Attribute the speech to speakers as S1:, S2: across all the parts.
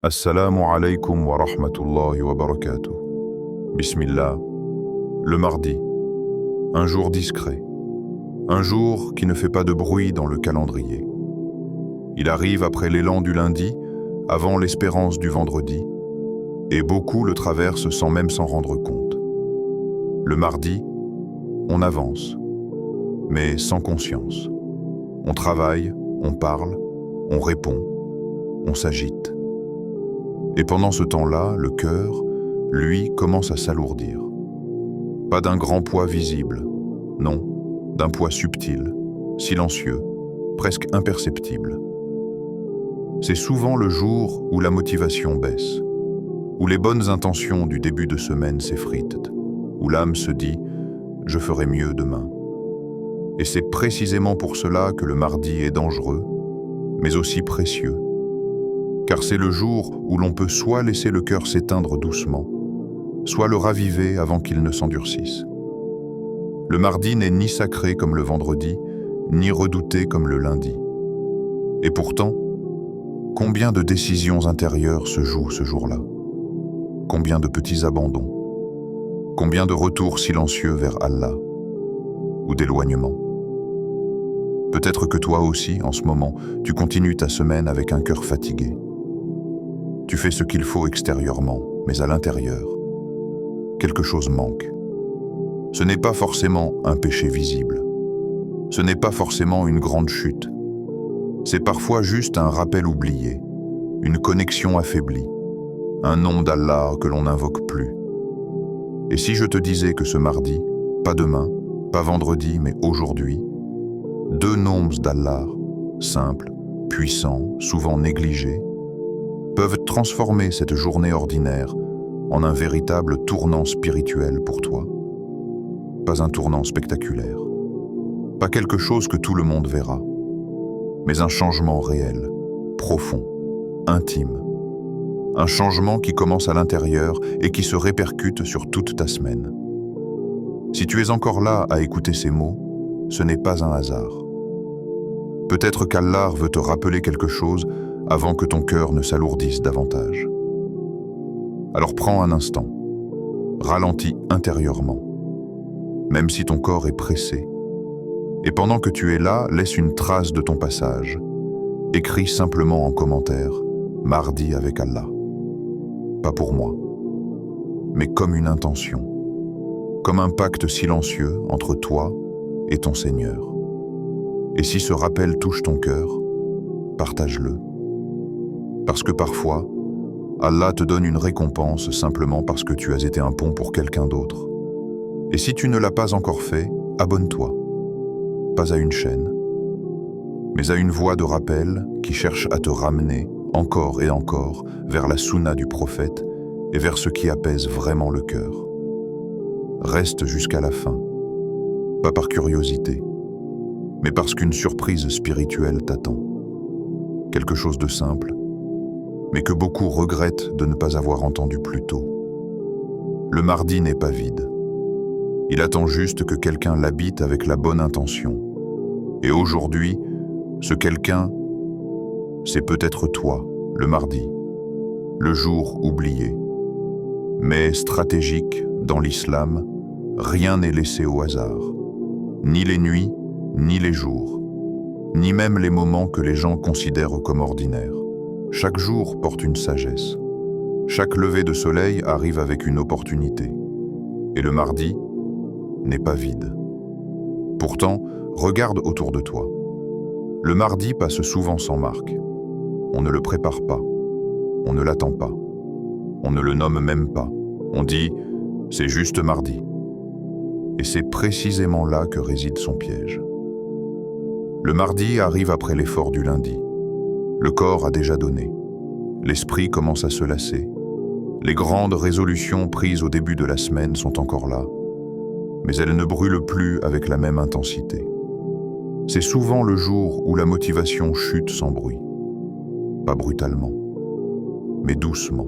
S1: Assalamu alaikum wa rahmatullahi wa barakatuh. Bismillah. Le mardi. Un jour discret. Un jour qui ne fait pas de bruit dans le calendrier. Il arrive après l'élan du lundi, avant l'espérance du vendredi, et beaucoup le traversent sans même s'en rendre compte. Le mardi, on avance, mais sans conscience. On travaille, on parle, on répond, on s'agite. Et pendant ce temps-là, le cœur, lui, commence à s'alourdir. Pas d'un grand poids visible, non, d'un poids subtil, silencieux, presque imperceptible. C'est souvent le jour où la motivation baisse, où les bonnes intentions du début de semaine s'effritent, où l'âme se dit « je ferai mieux demain ». Et c'est précisément pour cela que le mardi est dangereux, mais aussi précieux. Car c'est le jour où l'on peut soit laisser le cœur s'éteindre doucement, soit le raviver avant qu'il ne s'endurcisse. Le mardi n'est ni sacré comme le vendredi, ni redouté comme le lundi. Et pourtant, combien de décisions intérieures se jouent ce jour-là? Combien de petits abandons? Combien de retours silencieux vers Allah? Ou d'éloignement? Peut-être que toi aussi, en ce moment, tu continues ta semaine avec un cœur fatigué. Tu fais ce qu'il faut extérieurement, mais à l'intérieur, quelque chose manque. Ce n'est pas forcément un péché visible. Ce n'est pas forcément une grande chute. C'est parfois juste un rappel oublié, une connexion affaiblie, un nom d'Allah que l'on n'invoque plus. Et si je te disais que ce mardi, pas demain, pas vendredi, mais aujourd'hui, deux noms d'Allah, simples, puissants, souvent négligés, peuvent transformer cette journée ordinaire en un véritable tournant spirituel pour toi. Pas un tournant spectaculaire, pas quelque chose que tout le monde verra, mais un changement réel, profond, intime. Un changement qui commence à l'intérieur et qui se répercute sur toute ta semaine. Si tu es encore là à écouter ces mots, ce n'est pas un hasard. Peut-être qu'Allah veut te rappeler quelque chose avant que ton cœur ne s'alourdisse davantage. Alors prends un instant, ralentis intérieurement, même si ton corps est pressé, et pendant que tu es là, laisse une trace de ton passage. Écris simplement en commentaire « Mardi avec Allah ». Pas pour moi, mais comme une intention, comme un pacte silencieux entre toi et ton Seigneur. Et si ce rappel touche ton cœur, partage-le. Parce que parfois, Allah te donne une récompense simplement parce que tu as été un pont pour quelqu'un d'autre. Et si tu ne l'as pas encore fait, abonne-toi. Pas à une chaîne, mais à une voix de rappel qui cherche à te ramener encore et encore vers la sunna du prophète et vers ce qui apaise vraiment le cœur. Reste jusqu'à la fin, pas par curiosité, mais parce qu'une surprise spirituelle t'attend. Quelque chose de simple, mais que beaucoup regrettent de ne pas avoir entendu plus tôt. Le mardi n'est pas vide. Il attend juste que quelqu'un l'habite avec la bonne intention. Et aujourd'hui, ce quelqu'un, c'est peut-être toi, le mardi, le jour oublié. Mais stratégique, dans l'islam, rien n'est laissé au hasard. Ni les nuits, ni les jours, ni même les moments que les gens considèrent comme ordinaires. Chaque jour porte une sagesse. Chaque lever de soleil arrive avec une opportunité. Et le mardi n'est pas vide. Pourtant, regarde autour de toi. Le mardi passe souvent sans marque. On ne le prépare pas. On ne l'attend pas. On ne le nomme même pas. On dit « c'est juste mardi ». Et c'est précisément là que réside son piège. Le mardi arrive après l'effort du lundi. Le corps a déjà donné. L'esprit commence à se lasser. Les grandes résolutions prises au début de la semaine sont encore là, mais elles ne brûlent plus avec la même intensité. C'est souvent le jour où la motivation chute sans bruit. Pas brutalement, mais doucement.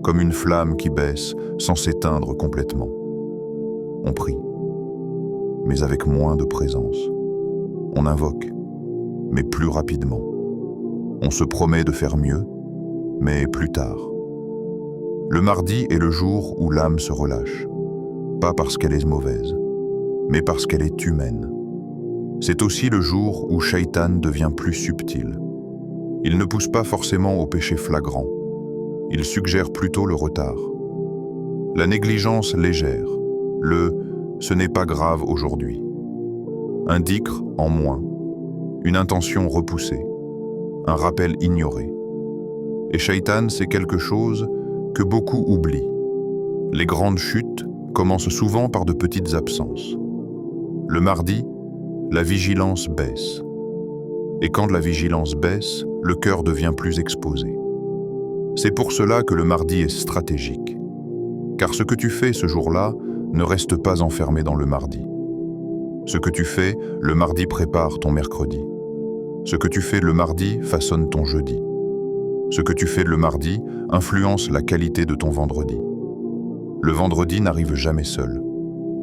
S1: Comme une flamme qui baisse sans s'éteindre complètement. On prie, mais avec moins de présence. On invoque, mais plus rapidement. On se promet de faire mieux, mais plus tard. Le mardi est le jour où l'âme se relâche, pas parce qu'elle est mauvaise, mais parce qu'elle est humaine. C'est aussi le jour où Shaitan devient plus subtil. Il ne pousse pas forcément au péché flagrant, il suggère plutôt le retard. La négligence légère, « ce n'est pas grave aujourd'hui », un dhikr en moins, une intention repoussée, un rappel ignoré. Et Shaitan, c'est quelque chose que beaucoup oublient. Les grandes chutes commencent souvent par de petites absences. Le mardi, la vigilance baisse. Et quand la vigilance baisse, le cœur devient plus exposé. C'est pour cela que le mardi est stratégique. Car ce que tu fais ce jour-là ne reste pas enfermé dans le mardi. Ce que tu fais, le mardi prépare ton mercredi. Ce que tu fais le mardi façonne ton jeudi. Ce que tu fais le mardi influence la qualité de ton vendredi. Le vendredi n'arrive jamais seul.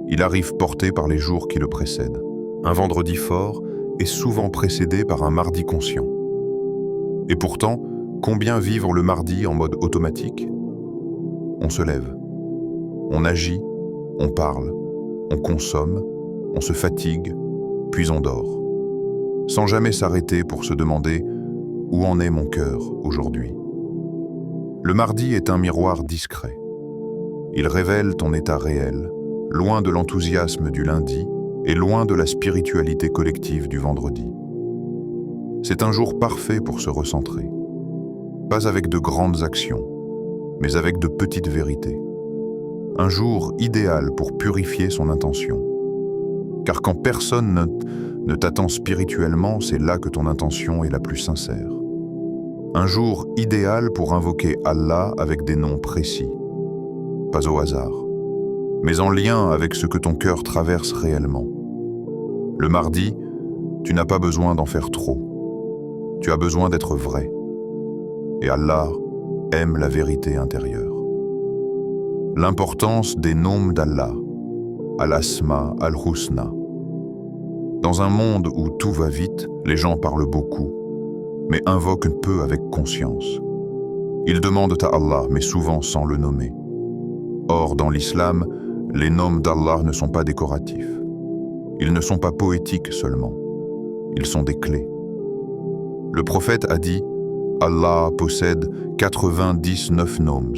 S1: Il arrive porté par les jours qui le précèdent. Un vendredi fort est souvent précédé par un mardi conscient. Et pourtant, combien vivre le mardi en mode automatique? On se lève, on agit, on parle, on consomme, on se fatigue, puis on dort. Sans jamais s'arrêter pour se demander « Où en est mon cœur aujourd'hui ?» Le mardi est un miroir discret. Il révèle ton état réel, loin de l'enthousiasme du lundi et loin de la spiritualité collective du vendredi. C'est un jour parfait pour se recentrer. Pas avec de grandes actions, mais avec de petites vérités. Un jour idéal pour purifier son intention. Car quand personne ne t'attend spirituellement, c'est là que ton intention est la plus sincère. Un jour idéal pour invoquer Allah avec des noms précis. Pas au hasard, mais en lien avec ce que ton cœur traverse réellement. Le mardi, tu n'as pas besoin d'en faire trop. Tu as besoin d'être vrai. Et Allah aime la vérité intérieure. L'importance des noms d'Allah, Al-Asma, Al-Husna. Dans un monde où tout va vite, les gens parlent beaucoup, mais invoquent peu avec conscience. Ils demandent à Allah, mais souvent sans le nommer. Or, dans l'islam, les noms d'Allah ne sont pas décoratifs. Ils ne sont pas poétiques seulement. Ils sont des clés. Le prophète a dit « Allah possède 99 noms.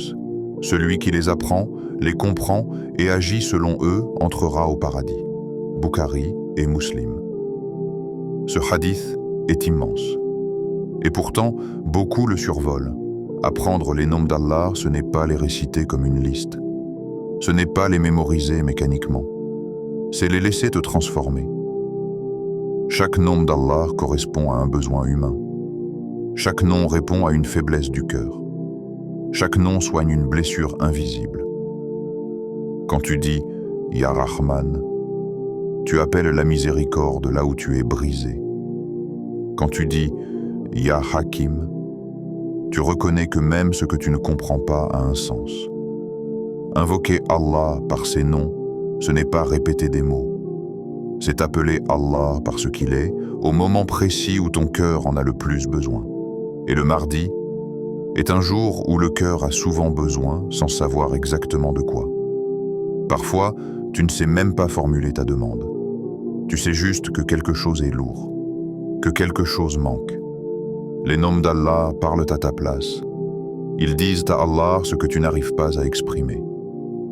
S1: Celui qui les apprend, les comprend et agit selon eux entrera au paradis. » Bukhari et Muslim. Ce hadith est immense. Et pourtant, beaucoup le survolent. Apprendre les noms d'Allah, ce n'est pas les réciter comme une liste. Ce n'est pas les mémoriser mécaniquement. C'est les laisser te transformer. Chaque nom d'Allah correspond à un besoin humain. Chaque nom répond à une faiblesse du cœur. Chaque nom soigne une blessure invisible. Quand tu dis « Ya Rahman », tu appelles la miséricorde là où tu es brisé. Quand tu dis « Ya Hakim », tu reconnais que même ce que tu ne comprends pas a un sens. Invoquer Allah par ses noms, ce n'est pas répéter des mots. C'est appeler Allah par ce qu'il est, au moment précis où ton cœur en a le plus besoin. Et le mardi est un jour où le cœur a souvent besoin sans savoir exactement de quoi. Parfois, tu ne sais même pas formuler ta demande. Tu sais juste que quelque chose est lourd, que quelque chose manque. Les noms d'Allah parlent à ta place. Ils disent à Allah ce que tu n'arrives pas à exprimer.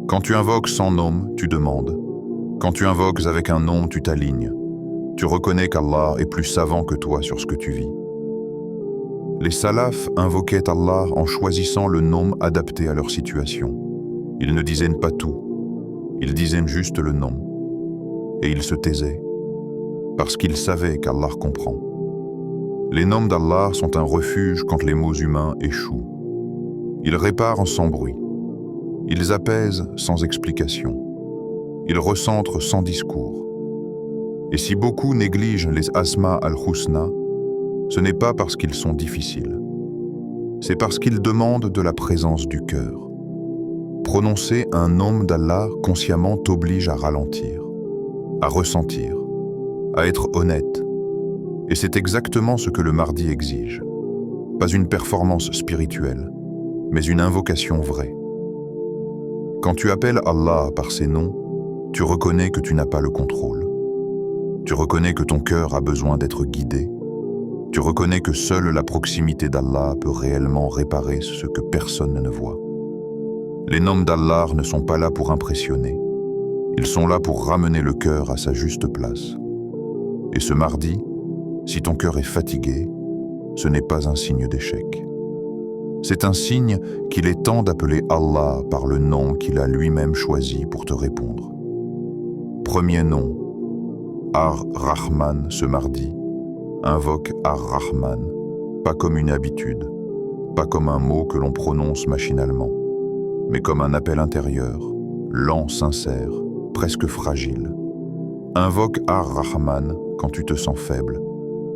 S1: Quand tu invoques sans nom, tu demandes. Quand tu invoques avec un nom, tu t'alignes. Tu reconnais qu'Allah est plus savant que toi sur ce que tu vis. Les salafs invoquaient Allah en choisissant le nom adapté à leur situation. Ils ne disaient pas tout, ils disaient juste le nom. Et ils se taisaient, parce qu'ils savaient qu'Allah comprend. Les noms d'Allah sont un refuge quand les mots humains échouent. Ils réparent sans bruit. Ils apaisent sans explication. Ils recentrent sans discours. Et si beaucoup négligent les Asma al-Husna, ce n'est pas parce qu'ils sont difficiles. C'est parce qu'ils demandent de la présence du cœur. Prononcer un nom d'Allah consciemment t'oblige à ralentir, à ressentir, à être honnête. Et c'est exactement ce que le mardi exige. pas une performance spirituelle, mais une invocation vraie. Quand tu appelles Allah par ses noms, tu reconnais que tu n'as pas le contrôle. Tu reconnais que ton cœur a besoin d'être guidé. Tu reconnais que seule la proximité d'Allah peut réellement réparer ce que personne ne voit. Les noms d'Allah ne sont pas là pour impressionner. Ils sont là pour ramener le cœur à sa juste place. Et ce mardi, si ton cœur est fatigué, ce n'est pas un signe d'échec. C'est un signe qu'il est temps d'appeler Allah par le nom qu'il a lui-même choisi pour te répondre. Premier nom, Ar-Rahman ce mardi. Invoque Ar-Rahman, pas comme une habitude, pas comme un mot que l'on prononce machinalement, mais comme un appel intérieur, lent, sincère, presque fragile. Invoque Ar-Rahman quand tu te sens faible,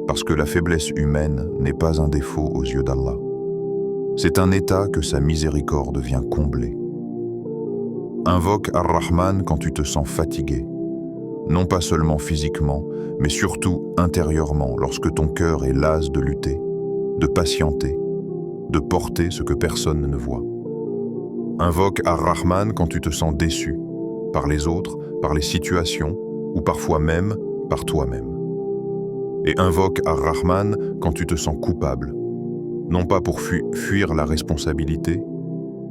S1: parce que la faiblesse humaine n'est pas un défaut aux yeux d'Allah. C'est un état que sa miséricorde vient combler. Invoque Ar-Rahman quand tu te sens fatigué, non pas seulement physiquement, mais surtout intérieurement lorsque ton cœur est las de lutter, de patienter, de porter ce que personne ne voit. Invoque Ar-Rahman quand tu te sens déçu, par les autres, par les situations, ou parfois même par toi-même. Et invoque Ar-Rahman quand tu te sens coupable, non pas pour fuir la responsabilité,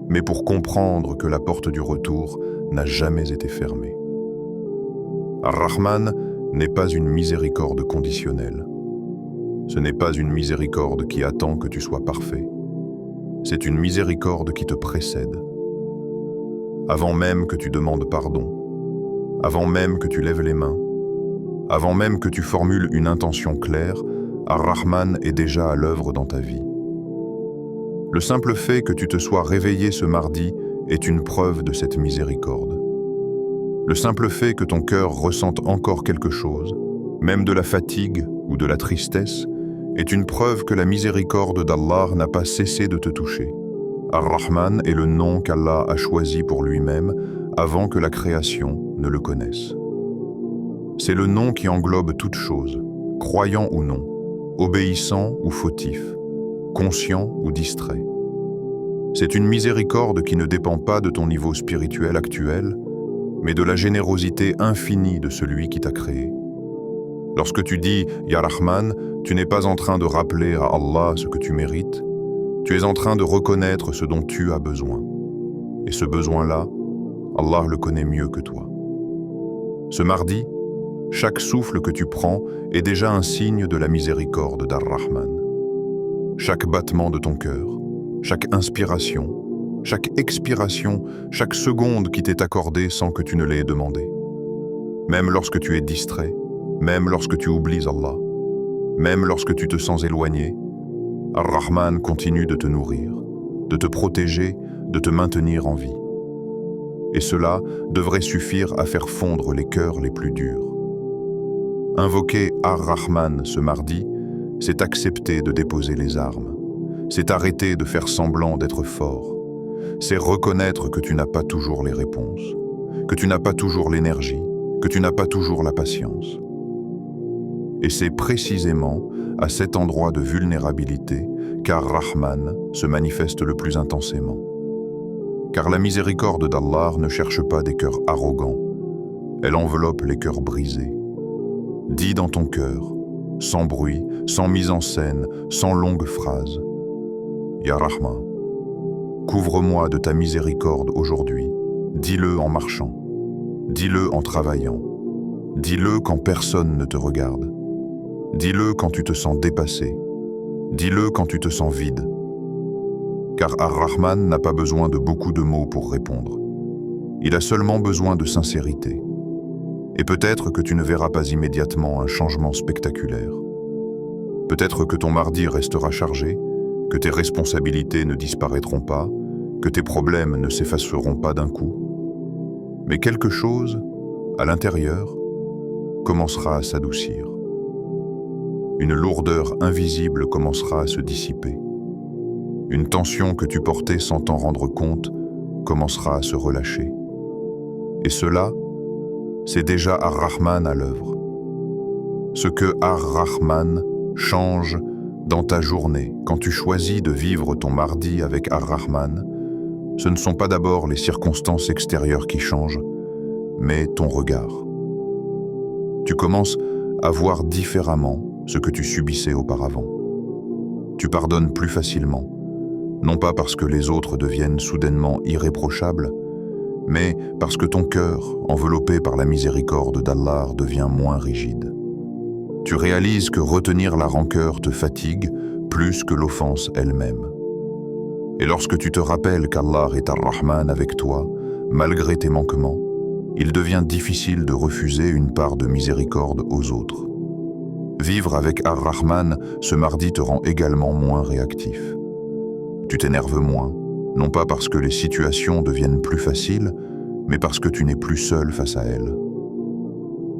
S1: mais pour comprendre que la porte du retour n'a jamais été fermée. Ar-Rahman n'est pas une miséricorde conditionnelle. Ce n'est pas une miséricorde qui attend que tu sois parfait. C'est une miséricorde qui te précède. Avant même que tu demandes pardon, avant même que tu lèves les mains, avant même que tu formules une intention claire, Ar-Rahman est déjà à l'œuvre dans ta vie. Le simple fait que tu te sois réveillé ce mardi est une preuve de cette miséricorde. Le simple fait que ton cœur ressente encore quelque chose, même de la fatigue ou de la tristesse, est une preuve que la miséricorde d'Allah n'a pas cessé de te toucher. Ar-Rahman est le nom qu'Allah a choisi pour lui-même avant que la création ne le connaisse. C'est le nom qui englobe toute chose, croyant ou non, obéissant ou fautif, conscient ou distrait. C'est une miséricorde qui ne dépend pas de ton niveau spirituel actuel, mais de la générosité infinie de celui qui t'a créé. Lorsque tu dis « Ya Rahman », tu n'es pas en train de rappeler à Allah ce que tu mérites, tu es en train de reconnaître ce dont tu as besoin. Et ce besoin-là, Allah le connaît mieux que toi. Ce mardi, chaque souffle que tu prends est déjà un signe de la miséricorde d'Ar-Rahman. Chaque battement de ton cœur, chaque inspiration, chaque expiration, chaque seconde qui t'est accordée sans que tu ne l'aies demandé. Même lorsque tu es distrait, même lorsque tu oublies Allah, même lorsque tu te sens éloigné, Ar-Rahman continue de te nourrir, de te protéger, de te maintenir en vie. Et cela devrait suffire à faire fondre les cœurs les plus durs. Invoquer Ar-Rahman ce mardi, c'est accepter de déposer les armes. C'est arrêter de faire semblant d'être fort. C'est reconnaître que tu n'as pas toujours les réponses, que tu n'as pas toujours l'énergie, que tu n'as pas toujours la patience. Et c'est précisément à cet endroit de vulnérabilité qu'Ar-Rahman se manifeste le plus intensément. Car la miséricorde d'Allah ne cherche pas des cœurs arrogants, elle enveloppe les cœurs brisés. Dis dans ton cœur, sans bruit, sans mise en scène, sans longues phrases, Ya Rahman, couvre-moi de ta miséricorde aujourd'hui. Dis-le en marchant, dis-le en travaillant, dis-le quand personne ne te regarde, dis-le quand tu te sens dépassé, dis-le quand tu te sens vide. Car Ar-Rahman n'a pas besoin de beaucoup de mots pour répondre. Il a seulement besoin de sincérité. Et peut-être que tu ne verras pas immédiatement un changement spectaculaire. Peut-être que ton mardi restera chargé, que tes responsabilités ne disparaîtront pas, que tes problèmes ne s'effaceront pas d'un coup. Mais quelque chose, à l'intérieur, commencera à s'adoucir. Une lourdeur invisible commencera à se dissiper. Une tension que tu portais sans t'en rendre compte commencera à se relâcher. Et cela, c'est déjà Ar-Rahman à l'œuvre. Ce que Ar-Rahman change Dans ta journée, quand tu choisis de vivre ton mardi avec Ar-Rahman, ce ne sont pas d'abord les circonstances extérieures qui changent, mais ton regard. Tu commences à voir différemment ce que tu subissais auparavant. Tu pardonnes plus facilement, non pas parce que les autres deviennent soudainement irréprochables, mais parce que ton cœur, enveloppé par la miséricorde d'Allah, devient moins rigide. Tu réalises que retenir la rancœur te fatigue plus que l'offense elle-même. Et lorsque tu te rappelles qu'Allah est Ar-Rahman avec toi, malgré tes manquements, il devient difficile de refuser une part de miséricorde aux autres. Vivre avec Ar-Rahman ce mardi te rend également moins réactif. Tu t'énerves moins, non pas parce que les situations deviennent plus faciles, mais parce que tu n'es plus seul face à elles.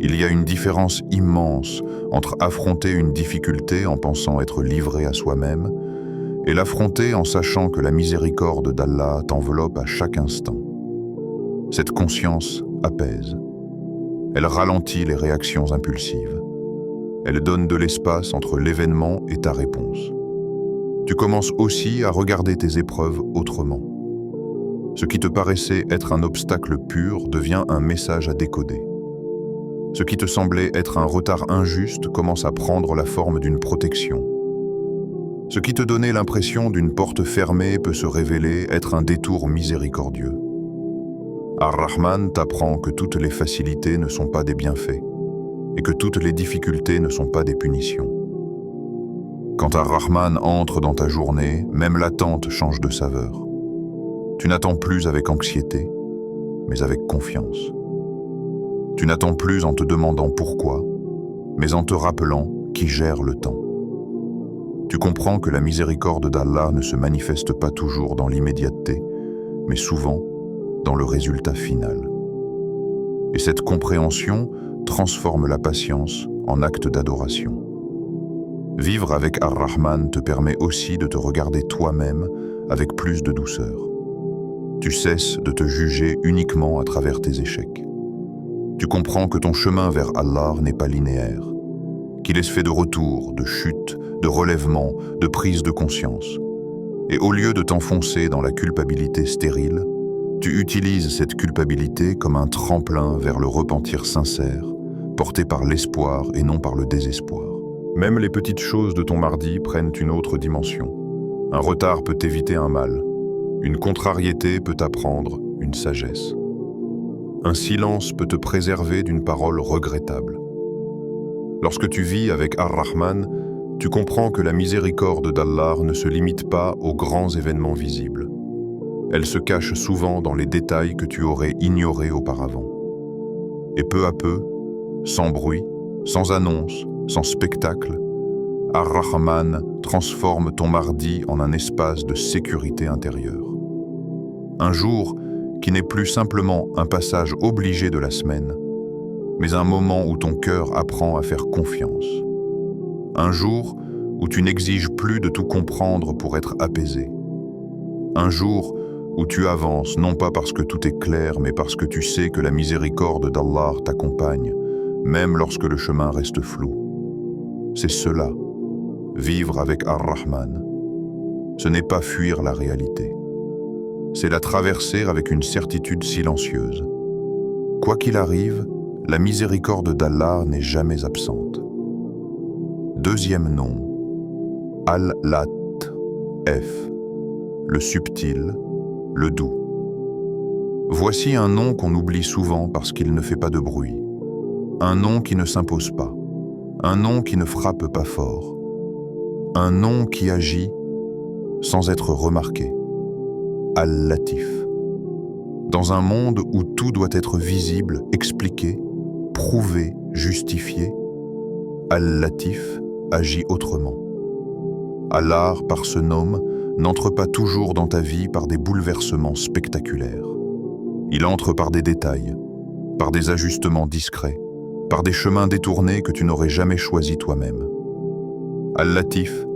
S1: Il y a une différence immense entre affronter une difficulté en pensant être livré à soi-même et l'affronter en sachant que la miséricorde d'Allah t'enveloppe à chaque instant. Cette conscience apaise. Elle ralentit les réactions impulsives. Elle donne de l'espace entre l'événement et ta réponse. Tu commences aussi à regarder tes épreuves autrement. Ce qui te paraissait être un obstacle pur devient un message à décoder. Ce qui te semblait être un retard injuste commence à prendre la forme d'une protection. Ce qui te donnait l'impression d'une porte fermée peut se révéler être un détour miséricordieux. Ar-Rahman t'apprend que toutes les facilités ne sont pas des bienfaits et que toutes les difficultés ne sont pas des punitions. Quand Ar-Rahman entre dans ta journée, même l'attente change de saveur. Tu n'attends plus avec anxiété, mais avec confiance. Tu n'attends plus en te demandant pourquoi, mais en te rappelant qui gère le temps. Tu comprends que la miséricorde d'Allah ne se manifeste pas toujours dans l'immédiateté, mais souvent dans le résultat final. Et cette compréhension transforme la patience en acte d'adoration. Vivre avec Ar-Rahman te permet aussi de te regarder toi-même avec plus de douceur. Tu cesses de te juger uniquement à travers tes échecs. Tu comprends que ton chemin vers Allah n'est pas linéaire, qu'il est fait de retours, de chutes, de relèvements, de prises de conscience. Et au lieu de t'enfoncer dans la culpabilité stérile, tu utilises cette culpabilité comme un tremplin vers le repentir sincère, porté par l'espoir et non par le désespoir. Même les petites choses de ton mardi prennent une autre dimension. Un retard peut éviter un mal. Une contrariété peut t'apprendre une sagesse. Un silence peut te préserver d'une parole regrettable. Lorsque tu vis avec Ar-Rahman, tu comprends que la miséricorde d'Allah ne se limite pas aux grands événements visibles. Elle se cache souvent dans les détails que tu aurais ignorés auparavant. Et peu à peu, sans bruit, sans annonce, sans spectacle, Ar-Rahman transforme ton mardi en un espace de sécurité intérieure. Un jour qui n'est plus simplement un passage obligé de la semaine, mais un moment où ton cœur apprend à faire confiance. Un jour où tu n'exiges plus de tout comprendre pour être apaisé. Un jour où tu avances non pas parce que tout est clair, mais parce que tu sais que la miséricorde d'Allah t'accompagne, même lorsque le chemin reste flou. C'est cela, vivre avec Ar-Rahman. Ce n'est pas fuir la réalité. C'est la traverser avec une certitude silencieuse. Quoi qu'il arrive, la miséricorde d'Allah n'est jamais absente. Deuxième nom, Al-Latf, le subtil, le doux. Voici un nom qu'on oublie souvent parce qu'il ne fait pas de bruit. Un nom qui ne s'impose pas. Un nom qui ne frappe pas fort. Un nom qui agit sans être remarqué. Al-Latif. Dans un monde où tout doit être visible, expliqué, prouvé, justifié, Al-Latif agit autrement. Allah, par ce nom, n'entre pas toujours dans ta vie par des bouleversements spectaculaires. Il entre par des détails, par des ajustements discrets, par des chemins détournés que tu n'aurais jamais choisis toi-même. Al-Latif,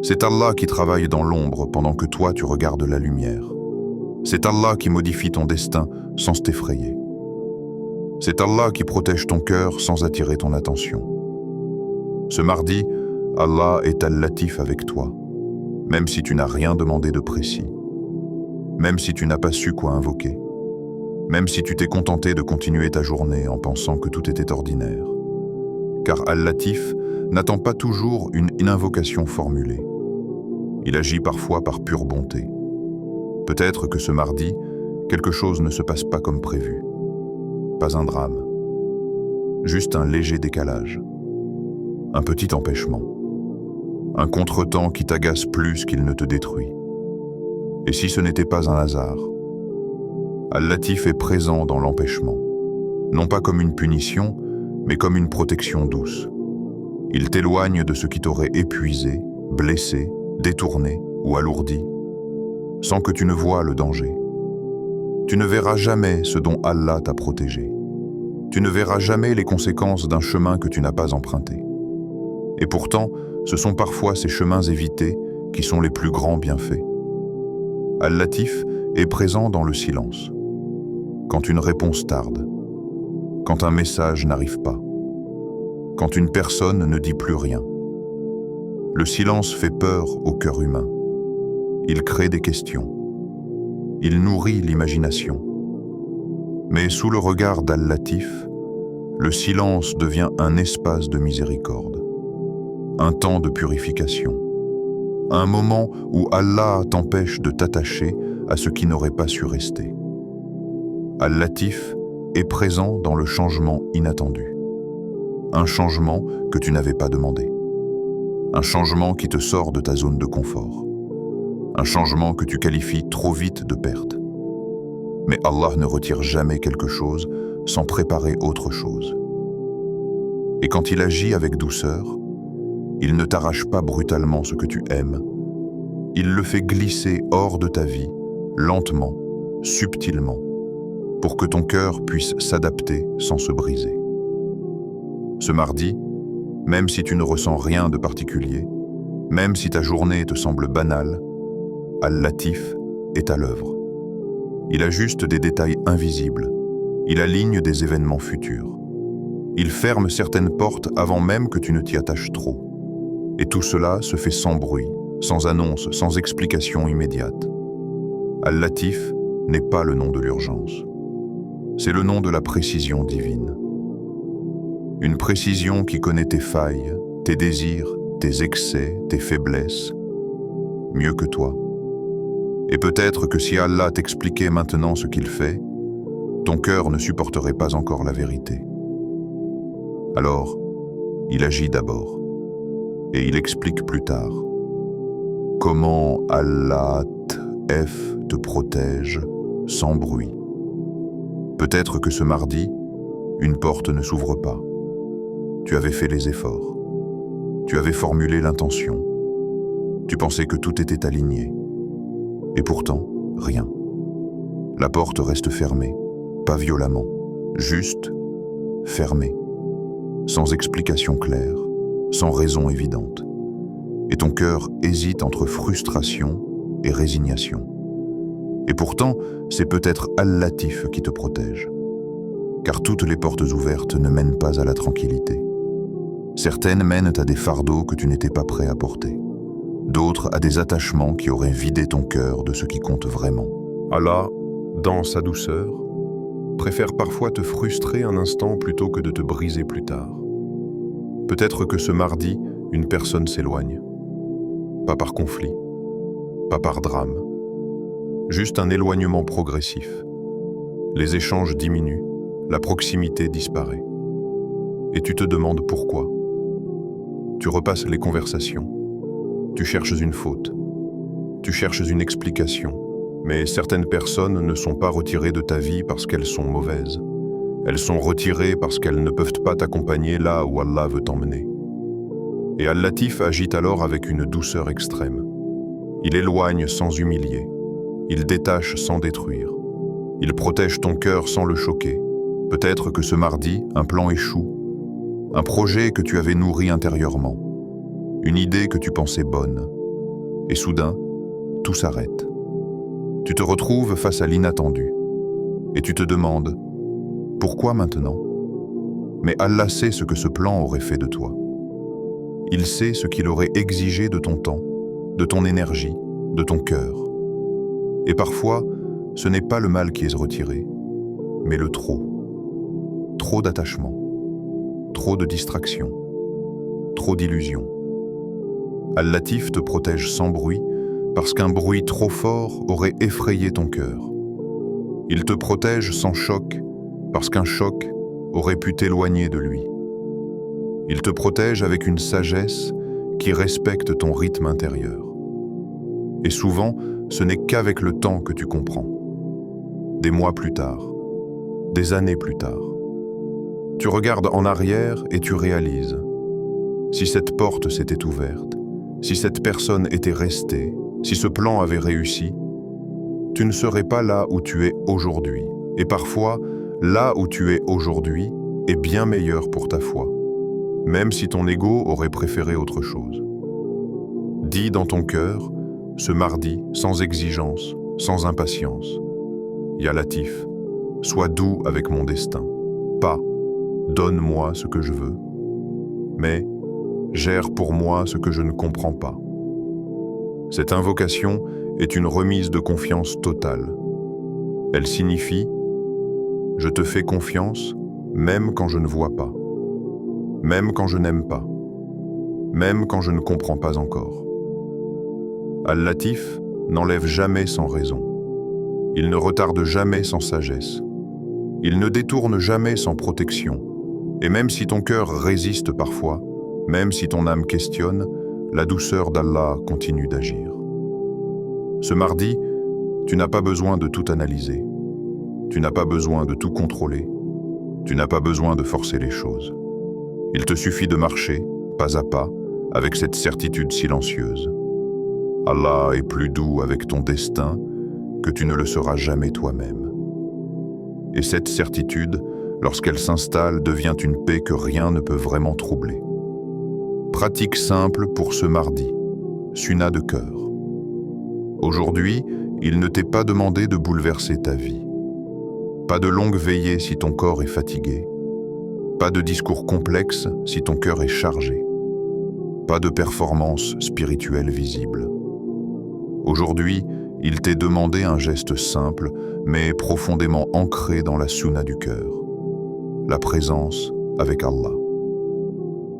S1: c'est Allah qui travaille dans l'ombre pendant que toi tu regardes la lumière. C'est Allah qui modifie ton destin sans t'effrayer. C'est Allah qui protège ton cœur sans attirer ton attention. Ce mardi, Allah est Al-Latif avec toi, même si tu n'as rien demandé de précis, même si tu n'as pas su quoi invoquer, même si tu t'es contenté de continuer ta journée en pensant que tout était ordinaire. Car Al-Latif n'attend pas toujours une invocation formulée. Il agit parfois par pure bonté. Peut-être que ce mardi, quelque chose ne se passe pas comme prévu. Pas un drame. Juste un léger décalage. Un petit empêchement. Un contretemps qui t'agace plus qu'il ne te détruit. Et si ce n'était pas un hasard? Al-Latif est présent dans l'empêchement. Non pas comme une punition, mais comme une protection douce. Il t'éloigne de ce qui t'aurait épuisé, blessé, détourné ou alourdi, sans que tu ne voies le danger. Tu ne verras jamais ce dont Allah t'a protégé. Tu ne verras jamais les conséquences d'un chemin que tu n'as pas emprunté. Et pourtant, ce sont parfois ces chemins évités qui sont les plus grands bienfaits. Al-Latif est présent dans le silence. Quand une réponse tarde, quand un message n'arrive pas, quand une personne ne dit plus rien. Le silence fait peur au cœur humain. Il crée des questions. Il nourrit l'imagination. Mais sous le regard d'Al-Latif, le silence devient un espace de miséricorde, un temps de purification, un moment où Allah t'empêche de t'attacher à ce qui n'aurait pas su rester. Al-Latif est présent dans le changement inattendu, un changement que tu n'avais pas demandé, un changement qui te sort de ta zone de confort, un changement que tu qualifies trop vite de perte. Mais Allah ne retire jamais quelque chose sans préparer autre chose. Et quand il agit avec douceur, il ne t'arrache pas brutalement ce que tu aimes, il le fait glisser hors de ta vie, lentement, subtilement, pour que ton cœur puisse s'adapter sans se briser. Ce mardi, même si tu ne ressens rien de particulier, même si ta journée te semble banale, Al-Latif est à l'œuvre. Il ajuste des détails invisibles, il aligne des événements futurs. Il ferme certaines portes avant même que tu ne t'y attaches trop. Et tout cela se fait sans bruit, sans annonce, sans explication immédiate. Al-Latif n'est pas le nom de l'urgence. C'est le nom de la précision divine. Une précision qui connaît tes failles, tes désirs, tes excès, tes faiblesses, mieux que toi. Et peut-être que si Allah t'expliquait maintenant ce qu'il fait, ton cœur ne supporterait pas encore la vérité. Alors, il agit d'abord, et il explique plus tard comment Allah te protège sans bruit. Peut-être que ce mardi, une porte ne s'ouvre pas. Tu avais fait les efforts. Tu avais formulé l'intention. Tu pensais que tout était aligné. Et pourtant, rien. La porte reste fermée, pas violemment, juste fermée, sans explication claire, sans raison évidente. Et ton cœur hésite entre frustration et résignation. Et pourtant, c'est peut-être Al-Latif qui te protège. Car toutes les portes ouvertes ne mènent pas à la tranquillité. Certaines mènent à des fardeaux que tu n'étais pas prêt à porter. D'autres à des attachements qui auraient vidé ton cœur de ce qui compte vraiment. Allah, dans sa douceur, préfère parfois te frustrer un instant plutôt que de te briser plus tard. Peut-être que ce mardi, une personne s'éloigne. Pas par conflit, pas par drame. Juste un éloignement progressif. Les échanges diminuent, la proximité disparaît. Et tu te demandes pourquoi. Tu repasses les conversations. Tu cherches une faute. Tu cherches une explication. Mais certaines personnes ne sont pas retirées de ta vie parce qu'elles sont mauvaises. Elles sont retirées parce qu'elles ne peuvent pas t'accompagner là où Allah veut t'emmener. Et Al-Latif agit alors avec une douceur extrême. Il éloigne sans humilier. Il détache sans détruire. Il protège ton cœur sans le choquer. Peut-être que ce mardi, un plan échoue. Un projet que tu avais nourri intérieurement. Une idée que tu pensais bonne. Et soudain, tout s'arrête. Tu te retrouves face à l'inattendu. Et tu te demandes, pourquoi maintenant? Mais Allah sait ce que ce plan aurait fait de toi. Il sait ce qu'il aurait exigé de ton temps, de ton énergie, de ton cœur. Et parfois, ce n'est pas le mal qui est retiré, mais le trop. Trop d'attachement, trop de distraction, trop d'illusions. Al-Latif te protège sans bruit, parce qu'un bruit trop fort aurait effrayé ton cœur. Il te protège sans choc, parce qu'un choc aurait pu t'éloigner de lui. Il te protège avec une sagesse qui respecte ton rythme intérieur. Et souvent, ce n'est qu'avec le temps que tu comprends. Des mois plus tard, des années plus tard. Tu regardes en arrière et tu réalises. Si cette porte s'était ouverte, si cette personne était restée, si ce plan avait réussi, tu ne serais pas là où tu es aujourd'hui. Et parfois, là où tu es aujourd'hui est bien meilleur pour ta foi, même si ton ego aurait préféré autre chose. Dis dans ton cœur, ce mardi, sans exigence, sans impatience. Ya Latif, sois doux avec mon destin. Pas « donne-moi ce que je veux », mais « gère pour moi ce que je ne comprends pas ». Cette invocation est une remise de confiance totale. Elle signifie « je te fais confiance même quand je ne vois pas, même quand je n'aime pas, même quand je ne comprends pas encore ». Al-Latif n'enlève jamais sans raison. Il ne retarde jamais sans sagesse. Il ne détourne jamais sans protection. Et même si ton cœur résiste parfois, même si ton âme questionne, la douceur d'Allah continue d'agir. Ce mardi, tu n'as pas besoin de tout analyser. Tu n'as pas besoin de tout contrôler. Tu n'as pas besoin de forcer les choses. Il te suffit de marcher, pas à pas, avec cette certitude silencieuse. Allah est plus doux avec ton destin que tu ne le seras jamais toi-même. Et cette certitude, lorsqu'elle s'installe, devient une paix que rien ne peut vraiment troubler. Pratique simple pour ce mardi, Sunna de cœur. Aujourd'hui, il ne t'est pas demandé de bouleverser ta vie. Pas de longue veillée si ton corps est fatigué. Pas de discours complexe si ton cœur est chargé. Pas de performance spirituelle visible. Aujourd'hui, il t'est demandé un geste simple, mais profondément ancré dans la sunna du cœur. La présence avec Allah.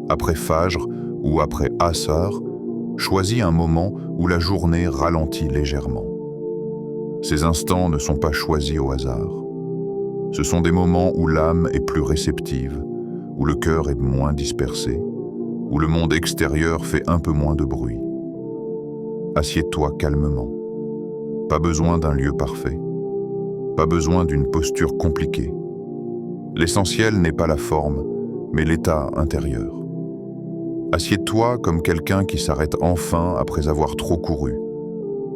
S1: Après Fajr ou après Asr, choisis un moment où la journée ralentit légèrement. Ces instants ne sont pas choisis au hasard. Ce sont des moments où l'âme est plus réceptive, où le cœur est moins dispersé, où le monde extérieur fait un peu moins de bruit. Assieds-toi calmement. Pas besoin d'un lieu parfait. Pas besoin d'une posture compliquée. L'essentiel n'est pas la forme, mais l'état intérieur. Assieds-toi comme quelqu'un qui s'arrête enfin après avoir trop couru,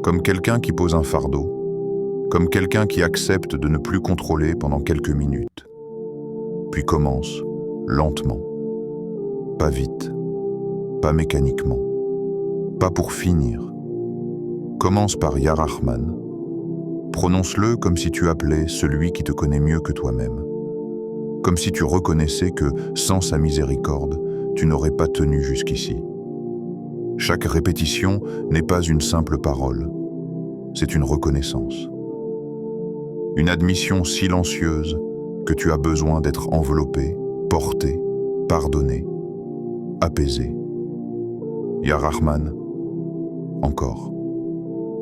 S1: comme quelqu'un qui pose un fardeau, comme quelqu'un qui accepte de ne plus contrôler pendant quelques minutes. Puis commence, lentement. Pas vite, pas mécaniquement, pas pour finir. Commence par Ya Rahman. Prononce-le comme si tu appelais celui qui te connaît mieux que toi-même. Comme si tu reconnaissais que, sans sa miséricorde, tu n'aurais pas tenu jusqu'ici. Chaque répétition n'est pas une simple parole, c'est une reconnaissance. Une admission silencieuse que tu as besoin d'être enveloppé, porté, pardonné, apaisé. Ya Rahman, encore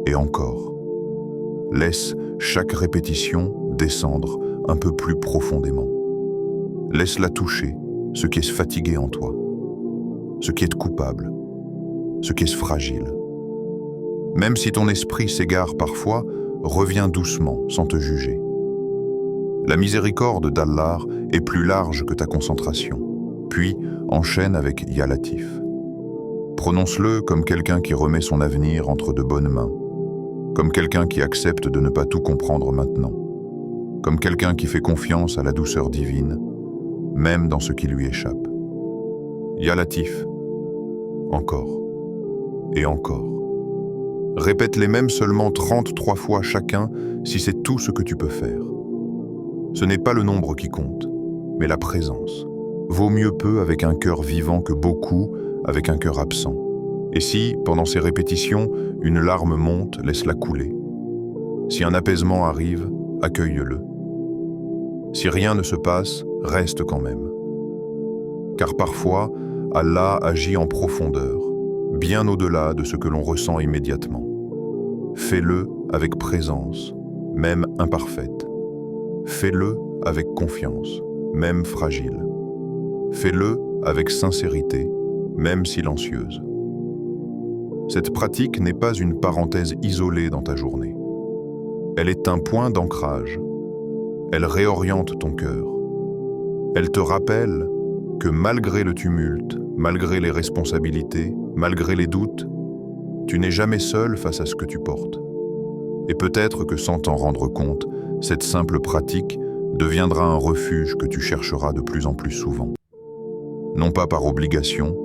S1: et encore. Laisse chaque répétition descendre un peu plus profondément. Laisse-la toucher ce qui est fatigué en toi, ce qui est coupable, ce qui est fragile. Même si ton esprit s'égare parfois, reviens doucement sans te juger. La miséricorde d'Allah est plus large que ta concentration. Puis, enchaîne avec Ya Latif. Prononce-le comme quelqu'un qui remet son avenir entre de bonnes mains, comme quelqu'un qui accepte de ne pas tout comprendre maintenant, comme quelqu'un qui fait confiance à la douceur divine, même dans ce qui lui échappe. Ya Latif, encore et encore. Répète-les mêmes seulement 33 fois chacun si c'est tout ce que tu peux faire. Ce n'est pas le nombre qui compte, mais la présence. Vaut mieux peu avec un cœur vivant que beaucoup avec un cœur absent. Et si, pendant ces répétitions, une larme monte, laisse-la couler. Si un apaisement arrive, accueille-le. Si rien ne se passe, reste quand même. Car parfois, Allah agit en profondeur, bien au-delà de ce que l'on ressent immédiatement. Fais-le avec présence, même imparfaite. Fais-le avec confiance, même fragile. Fais-le avec sincérité, même silencieuse. Cette pratique n'est pas une parenthèse isolée dans ta journée. Elle est un point d'ancrage. Elle réoriente ton cœur. Elle te rappelle que malgré le tumulte, malgré les responsabilités, malgré les doutes, tu n'es jamais seul face à ce que tu portes. Et peut-être que sans t'en rendre compte, cette simple pratique deviendra un refuge que tu chercheras de plus en plus souvent. Non pas par obligation,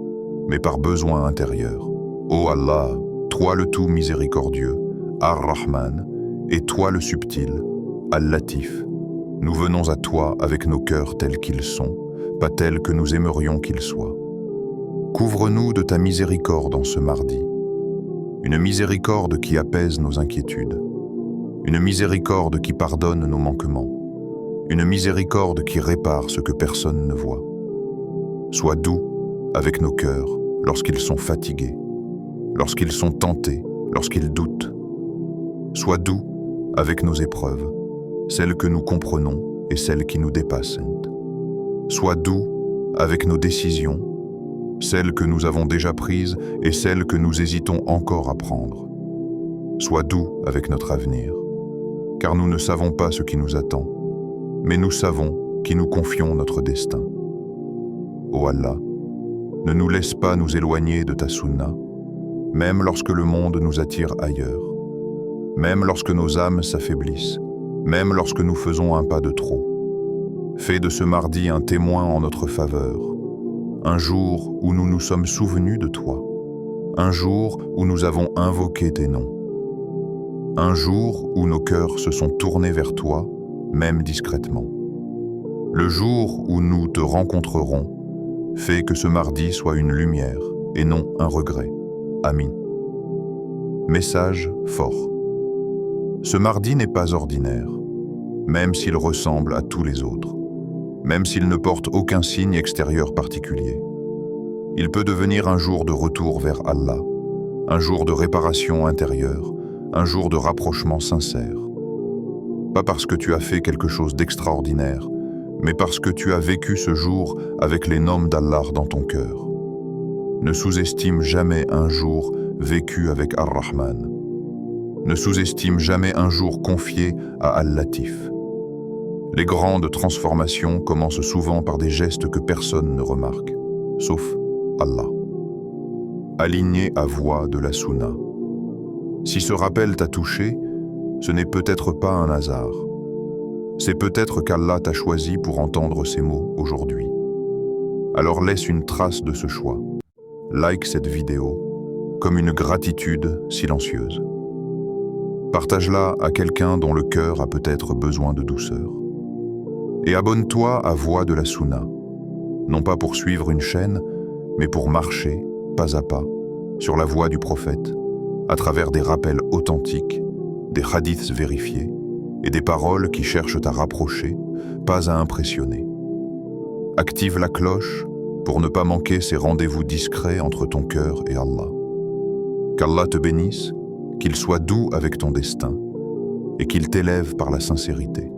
S1: mais par besoin intérieur. Ô Allah, toi le tout miséricordieux, Ar-Rahman, et toi le subtil, Al-Latif, nous venons à toi avec nos cœurs tels qu'ils sont, pas tels que nous aimerions qu'ils soient. Couvre-nous de ta miséricorde en ce mardi, une miséricorde qui apaise nos inquiétudes, une miséricorde qui pardonne nos manquements, une miséricorde qui répare ce que personne ne voit. Sois doux avec nos cœurs lorsqu'ils sont fatigués, lorsqu'ils sont tentés, lorsqu'ils doutent. Sois doux avec nos épreuves, celles que nous comprenons et celles qui nous dépassent. Sois doux avec nos décisions, celles que nous avons déjà prises et celles que nous hésitons encore à prendre. Sois doux avec notre avenir, car nous ne savons pas ce qui nous attend, mais nous savons qui nous confions notre destin. Ô Allah, ne nous laisse pas nous éloigner de ta sunna, même lorsque le monde nous attire ailleurs, même lorsque nos âmes s'affaiblissent, même lorsque nous faisons un pas de trop. Fais de ce mardi un témoin en notre faveur, un jour où nous nous sommes souvenus de toi, un jour où nous avons invoqué tes noms, un jour où nos cœurs se sont tournés vers toi, même discrètement. Le jour où nous te rencontrerons, fais que ce mardi soit une lumière et non un regret. Amin. Message fort. Ce mardi n'est pas ordinaire, même s'il ressemble à tous les autres, même s'il ne porte aucun signe extérieur particulier. Il peut devenir un jour de retour vers Allah, un jour de réparation intérieure, un jour de rapprochement sincère. Pas parce que tu as fait quelque chose d'extraordinaire, mais parce que tu as vécu ce jour avec les noms d'Allah dans ton cœur. Ne sous-estime jamais un jour vécu avec Ar-Rahman. Ne sous-estime jamais un jour confié à Al-Latif. Les grandes transformations commencent souvent par des gestes que personne ne remarque, sauf Allah. Aligné à voix de la Sunna. Si ce rappel t'a touché, ce n'est peut-être pas un hasard. C'est peut-être qu'Allah t'a choisi pour entendre ces mots aujourd'hui. Alors laisse une trace de ce choix. Like cette vidéo comme une gratitude silencieuse. Partage-la à quelqu'un dont le cœur a peut-être besoin de douceur. Et abonne-toi à Voix de la Sunna, non pas pour suivre une chaîne, mais pour marcher, pas à pas, sur la voie du prophète, à travers des rappels authentiques, des hadiths vérifiés et des paroles qui cherchent à rapprocher, pas à impressionner. Active la cloche pour ne pas manquer ces rendez-vous discrets entre ton cœur et Allah. Qu'Allah te bénisse, qu'il soit doux avec ton destin et qu'il t'élève par la sincérité.